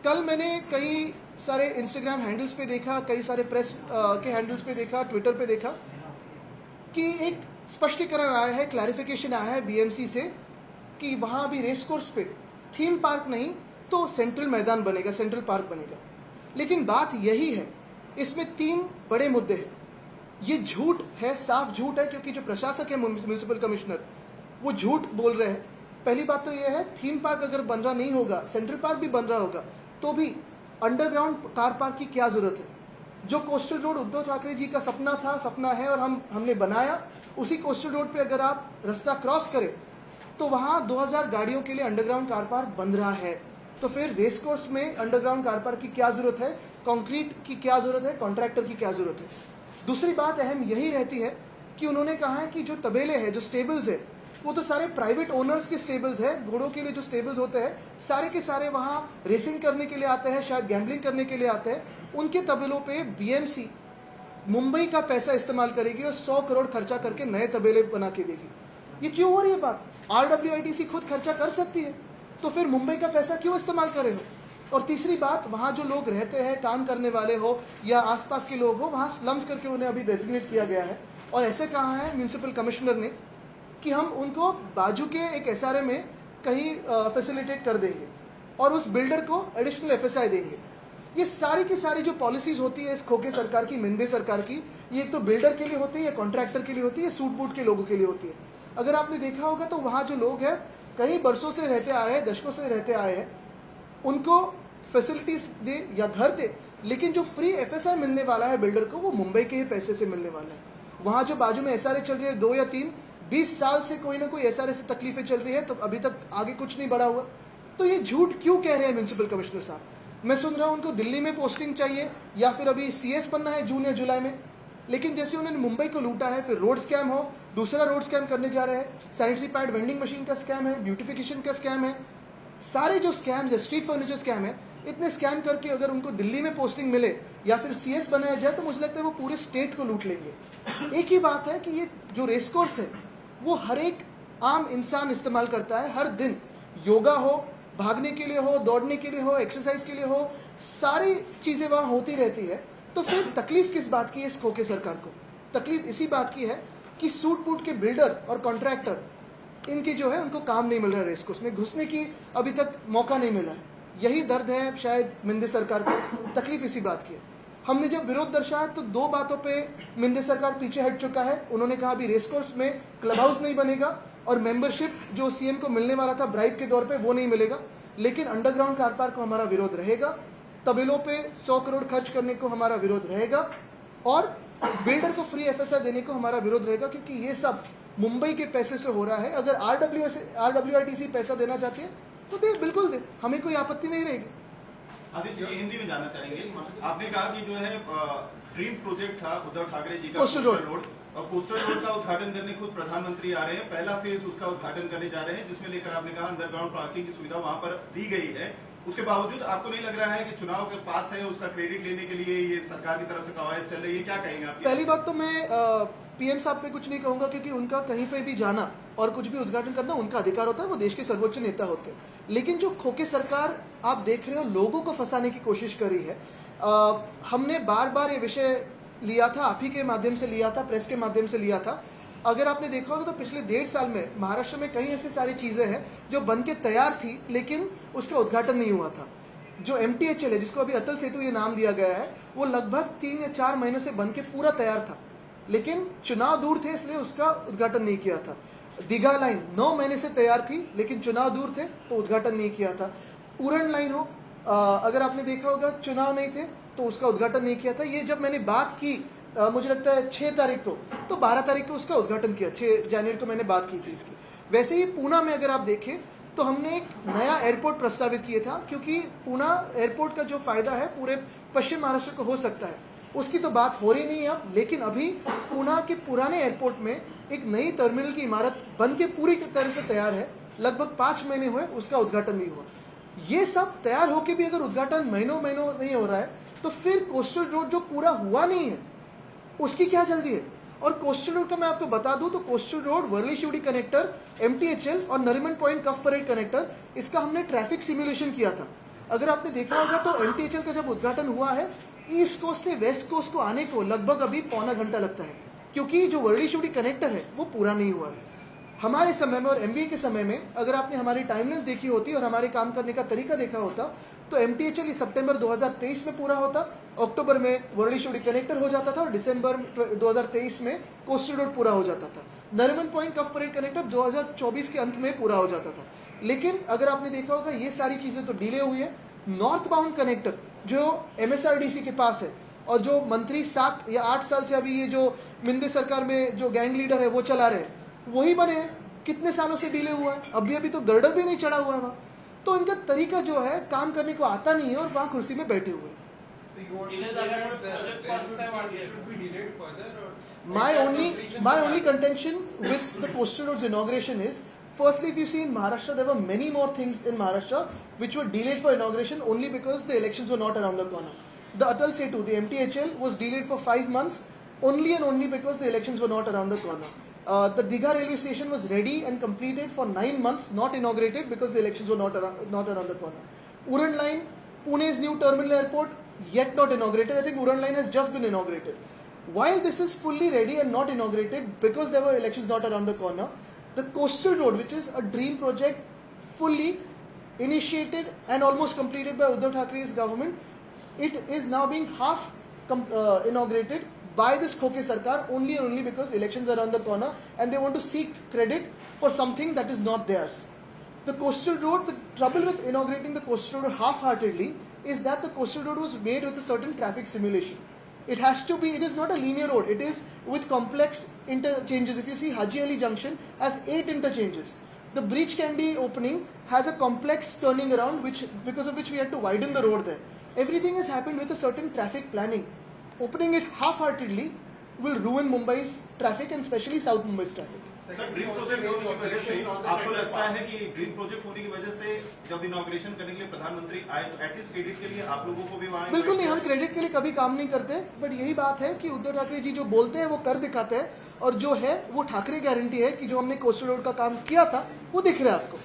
कल मैंने कई सारे इंस्टाग्राम हैंडल्स पे देखा, कई सारे प्रेस के हैंडल्स पे देखा, ट्विटर पे देखा कि एक स्पष्टीकरण आया है, क्लैरिफिकेशन आया है बीएमसी से कि वहाँ अभी रेस कोर्स पे थीम पार्क नहीं तो सेंट्रल मैदान बनेगा, सेंट्रल पार्क बनेगा। लेकिन बात यही है, इसमें 3 बड़े मुद्दे हैं। ये झूठ है, साफ झूठ है, क्योंकि जो प्रशासक है म्यूनिसिपल कमिश्नर वो झूठ बोल रहे हैं। पहली बात तो यह है, थीम पार्क अगर बन रहा नहीं होगा, सेंट्रल पार्क भी बन रहा होगा, तो भी अंडरग्राउंड कार पार्क की क्या जरूरत है। जो कोस्टल रोड उद्धव ठाकरे जी का सपना था, सपना है और हमने बनाया, उसी कोस्टल रोड पे अगर आप रास्ता क्रॉस करें तो वहां 2000 गाड़ियों के लिए अंडरग्राउंड कार पार्क बन रहा है। तो फिर रेस कोर्स में अंडरग्राउंड कार पार्क की क्या जरूरत है, कंक्रीट की क्या जरूरत है, कॉन्ट्रैक्टर की क्या जरूरत है। दूसरी बात अहम यही रहती है कि उन्होंने कहा है कि जो तबेले हैं, जो स्टेबल्स है, वो तो सारे प्राइवेट ओनर्स के स्टेबल्स है। घोड़ों के लिए जो स्टेबल्स होते हैं सारे के सारे वहां रेसिंग करने के लिए आते हैं, शायद गैम्बलिंग करने के लिए आते हैं। उनके तबेलों पे बीएमसी मुंबई का पैसा इस्तेमाल करेगी और 100 करोड़ खर्चा करके नए तबेले बना के देगी। ये क्यों हो रही है बात? RWITC खुद खर्चा कर सकती है, तो फिर मुंबई का पैसा क्यों इस्तेमाल करे हो? और तीसरी बात, वहां जो लोग रहते हैं, काम करने वाले हो या आसपास के लोग हो, वहां स्लम्स करके उन्हें अभी डेजिग्नेट किया गया है। और ऐसे कहा है म्यूनिसिपल कमिश्नर ने कि हम उनको बाजू के एक SRA में कहीं फैसिलिटेट कर देंगे और उस बिल्डर को एडिशनल FSI देंगे। ये सारी की सारी जो पॉलिसीज होती है इस खोखे सरकार की, मिंदे सरकार की, ये एक तो बिल्डर के लिए होती है या कॉन्ट्रैक्टर के लिए होती है, सूट बूट के लोगों के लिए होती है। अगर आपने देखा होगा तो वहां जो लोग हैं कई बरसों से रहते आ रहे हैं, दशकों से रहते आए हैं, उनको फैसिलिटीज दे या घर दे, लेकिन जो फ्री FSI मिलने वाला है बिल्डर को, वो मुंबई के ही पैसे से मिलने वाला है। वहां जो बाजू में SRA चल रही है 2 या 3, 20 साल से कोई ना कोई SRA से तकलीफें चल रही है, तो अभी तक आगे कुछ नहीं बढ़ा हुआ। तो ये झूठ क्यों कह रहे हैं म्यूनिसिपल कमिश्नर साहब? मैं सुन रहा हूं उनको दिल्ली में पोस्टिंग चाहिए या फिर अभी CS बनना है जून या जुलाई में, लेकिन जैसे उन्होंने मुंबई को लूटा है, फिर रोड स्कैम हो, दूसरा रोड स्कैम करने जा रहे हैं, सैनिटरी पैड वेंडिंग मशीन का स्कैम है, ब्यूटिफिकेशन का स्कैम है, सारे जो स्कैम्स है, स्ट्रीट फर्नीचर स्कैम है, इतने स्कैम करके अगर उनको दिल्ली में पोस्टिंग मिले या फिर CS बनाया जाए तो मुझे लगता है वो पूरे स्टेट को लूट लेंगे। एक ही बात है कि ये जो रेस कोर्स है वो हर एक आम इंसान इस्तेमाल करता है हर दिन। योगा हो, भागने के लिए हो, दौड़ने के लिए हो, एक्सरसाइज के लिए हो, सारी चीजें वहां होती रहती है। तो फिर तकलीफ किस बात की है इस खोखे सरकार को? तकलीफ इसी बात की है कि सूट बूट के बिल्डर और कॉन्ट्रैक्टर, इनके जो है उनको काम नहीं मिल रहा है, रेस कोर्स में घुसने की अभी तक मौका नहीं मिला है। यही दर्द है शायद मिंदे सरकार को, तकलीफ इसी बात की है। हमने जब विरोध दर्शाया तो 2 बातों पे मिंदे सरकार पीछे हट चुका है। उन्होंने कहा अभी रेस कोर्स में क्लब हाउस नहीं बनेगा और मेंबरशिप जो CM को मिलने वाला था ब्राइब के तौर पे वो नहीं मिलेगा, लेकिन अंडरग्राउंड कार पार्क को हमारा विरोध रहेगा, तबेलों पे 100 करोड़ खर्च करने को हमारा विरोध रहेगा और बिल्डर को फ्री FSI देने को हमारा विरोध रहेगा, क्योंकि ये सब मुंबई के पैसे से हो रहा है। अगर RWITC पैसा देना चाहती है तो दे, बिल्कुल दे, हमें कोई आपत्ति नहीं रहेगी। आदित्य, हिंदी में जानना चाहेंगे, आपने कहा कि जो है ड्रीम प्रोजेक्ट था उद्धव ठाकरे जी का कोस्टल रोड, और कोस्टल रोड का उद्घाटन करने खुद प्रधानमंत्री आ रहे हैं, पहला फेज उसका उद्घाटन करने जा रहे हैं, जिसमें लेकर आपने कहा अंडरग्राउंड पार्किंग की सुविधा वहां पर दी गई है। उसके बावजूद आपको नहीं लग रहा है कि चुनाव के पास है, उसका क्रेडिट लेने के लिए ये सरकार की तरफ से कवायद चल रही है? क्या कहेंगे आप? पहली बात तो मैं PM साहब पे कुछ नहीं कहूंगा, क्योंकि उनका कहीं पे भी जाना और कुछ भी उद्घाटन करना उनका अधिकार होता है, वो देश के सर्वोच्च नेता होते हैं। लेकिन जो खोखे सरकार आप देख रहे हो लोगों को फंसाने की कोशिश कर रही है। हमने बार बार ये विषय लिया था, आप ही के माध्यम से लिया था, प्रेस के माध्यम से लिया था। अगर आपने देखा होगा तो पिछले 1.5 साल में महाराष्ट्र में कई ऐसी सारी चीजें हैं जो बन के तैयार थी लेकिन उसका उद्घाटन नहीं हुआ था। जो MTHL है, जिसको अभी अटल सेतु ये नाम दिया गया है, वो लगभग 3 या 4 महीनों से बन के पूरा तैयार था, लेकिन चुनाव दूर थे इसलिए उसका उद्घाटन नहीं किया था। दीघा लाइन 9 महीने से तैयार थी लेकिन चुनाव दूर थे तो उद्घाटन नहीं किया था। उड़न लाइन हो, अगर आपने देखा होगा चुनाव नहीं थे तो उसका उद्घाटन नहीं किया था। ये जब मैंने बात की मुझे लगता है 6 तारीख को, तो 12 तारीख को उसका उद्घाटन किया, 6 जनवरी को मैंने बात की थी इसकी। वैसे ही पूना में अगर आप देखें तो हमने एक नया एयरपोर्ट प्रस्तावित किया था, क्योंकि पूना एयरपोर्ट का जो फायदा है पूरे पश्चिम महाराष्ट्र को हो सकता है, उसकी तो बात हो रही नहीं है अब। लेकिन अभी पूना के पुराने एयरपोर्ट में एक नई टर्मिनल की इमारत बन के पूरी तरह से तैयार है, लगभग 5 महीने हुए उसका उद्घाटन नहीं हुआ। ये सब तैयार होके भी अगर उद्घाटन महीनों नहीं हो रहा है तो फिर कोस्टल रोड जो पूरा हुआ नहीं है उसकी क्या जल्दी है? और कोस्टल रोड का मैं आपको बता दूं तो coastal road Worli Sewri connector, MTHL और Nariman Point Cuff Parade connector, इसका हमने ट्रैफिक सिमुलेशन किया था। अगर आपने देखा होगा तो MTHL का जब उद्घाटन हुआ है, ईस्ट कोस्ट से वेस्ट कोस्ट को आने को लगभग अभी पौना घंटा लगता है, क्योंकि जो वर्ली शिवड़ी कनेक्टर है वो पूरा नहीं हुआ। हमारे समय में और MBA के समय में अगर आपने हमारी टाइमलाइंस देखी होती और हमारे काम करने का तरीका देखा होता तो MTHL सितंबर 2023 में पूरा होता, अक्टूबर में वर्ली शिवड़ी कनेक्टर हो जाता था और दिसंबर 2023 में कोस्टल रोड पूरा हो जाता था। Nariman Point Cuff Parade connector 2024 के अंत में पूरा हो जाता था। लेकिन अगर आपने देखा होगा ये सारी चीज़ें तो डिले हुई है। नॉर्थ बाउंड कनेक्टर जो MSRDC के पास है और जो मंत्री 7 या 8 साल से अभी ये जो मिंदे सरकार में जो गैंग लीडर है वो चला रहे हैं, वही बने हैं। कितने सालों से डिले हुआ है, अभी तो गर्डर भी नहीं चढ़ा हुआ है वहाँ। तो इनका तरीका जो है काम करने को आता नहीं है और वहाँ कुर्सी में बैठे हुए। My only contention with the coastal roads inauguration is, firstly, if you see in Maharashtra, there were many more things in Maharashtra which were delayed for inauguration only because the elections were not around the corner. The Atal Setu, the MTHL, was delayed for 5 months only and only because the elections were not around the corner. The Digha railway station was ready and completed for 9 months, not inaugurated because the elections were not around the corner. Uran line, Pune's new terminal airport, yet not inaugurated. I think Uran line has just been inaugurated. While this is fully ready and not inaugurated because there were elections not around the corner, the coastal road, which is a dream project, fully initiated and almost completed by Uddhav Thakere's government, it is now being half inaugurated by this Khoke Sarkar only and only because elections are around the corner and they want to seek credit for something that is not theirs. The coastal road, the trouble with inaugurating the coastal road half-heartedly is that the coastal road was made with a certain traffic simulation. It has to be, it is not a linear road, it is with complex interchanges. If you see Haji Ali Junction has 8 interchanges. The Breach Candy opening has a complex turning around because of which we had to widen the road there. Everything has happened with a certain traffic planning. Opening it half-heartedly will ruin Mumbai's traffic and especially South Mumbai's traffic. Sir dream project होने की वजह से आपको लगता है कि dream project होने की वजह से जब इनॉग्रेशन करने के लिए प्रधानमंत्री आए तो एटलीस्ट क्रेडिट के लिए आप लोगों को भी वहां बिल्कुल नहीं, हम क्रेडिट के लिए कभी काम नहीं करते, बट यही बात है कि उद्धव ठाकरे जी जो बोलते हैं वो कर दिखाते हैं और जो है वो ठाकरे गारंटी है कि जो हमने कोस्टल रोड का काम किया था वो दिख रहा है आपको।